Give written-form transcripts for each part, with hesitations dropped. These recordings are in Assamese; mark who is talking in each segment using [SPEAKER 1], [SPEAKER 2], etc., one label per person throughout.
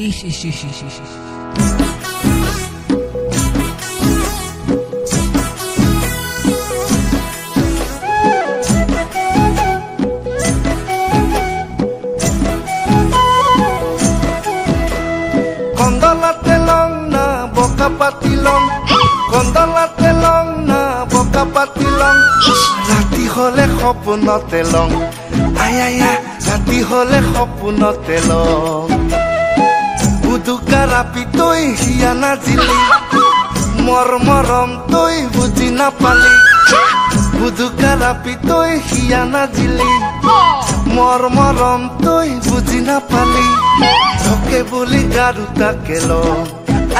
[SPEAKER 1] ইস ইস ইস ইস ইস ইস।
[SPEAKER 2] কন্দলাতে লং না বোকা পাতিলং, কন্দলাতে লং না বোকা পাতিলং, রাতি হলে সপোনতে লং, আয়া রাতি হলে সপোনতে লং। বুদুকা ৰাপি তই হিয়া নাজিলি, মৰ মৰম তই বুজি নাপালি। বুদুকা ৰাপি তই হিয়া নাজিলি, মৰ মৰম তই বুজি নাপালি। তোকে বুলি গাৰুটাকে ল,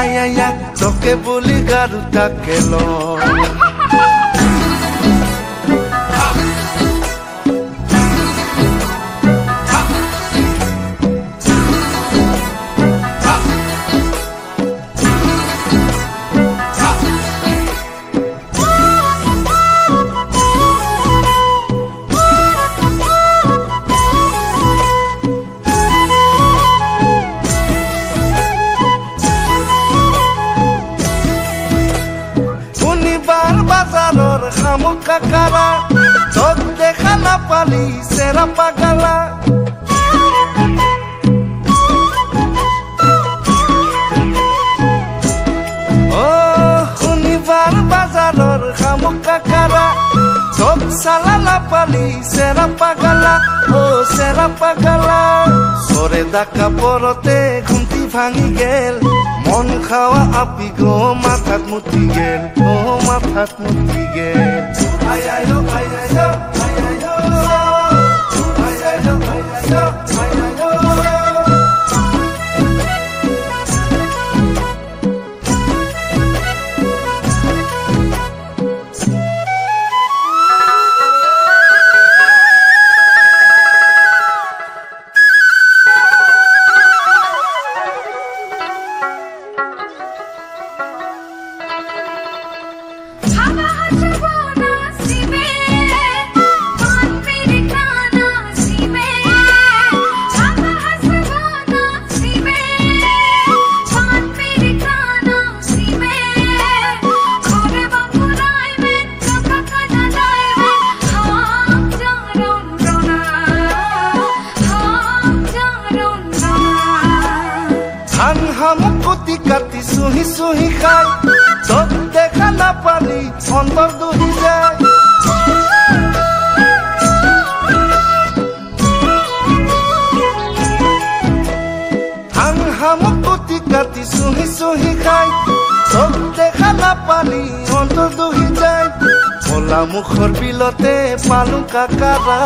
[SPEAKER 2] আয়া তোকে বুলি গাৰুটাকে ল। বাজাৰৰ শামুক কাকাৰা, তোক দেখা নাপালি চেৰা পাগালা। শনিবাৰ বাজাৰৰ শামুক কাকাৰা, তোক চালা নাপালি চেৰা পাগালা, চেৰা পাগালা। চৰে ডাকা পৰতে ঘুমটি ভাঙি গেল, মন খাওয়া আপি গো মাথাত মুতি গেল, মাথাত মুতি গেল। আয়ায়ো আয়ায়ো আয়ায়ো আয়ায়ো আয়ায়ো আয়ায়ো। হামুকুতি কাটি চুহি চুহি খাই, তোক দেখা নাপালি অন্তৰ দুহি যায়। হামুকুতি কাটি চুহি চুহি খাই, তোক দেখা নাপালি অন্তৰ দুহি যায়। ভোলা মুখৰ বিলতে পালো কাকাৰা,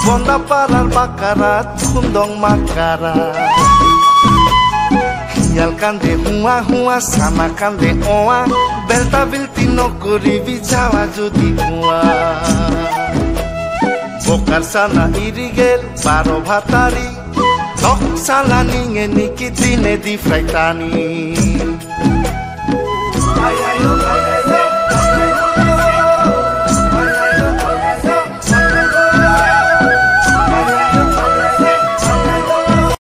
[SPEAKER 2] বন্দা পাৰাৰ বাকাৰাত খুন্দং মাকাৰা। শিয়াল কান্দে হুৱা হুৱা, চানা কান্দে অৱা, বেলতা বিলতি নকৰিবি যাৱা যদি কোৱা। বোকাৰ চানা ইৰি গেল 12 ভাতাৰী, তক চালা নিঙে নিকি দিনে দি ফ্ৰাইটানি।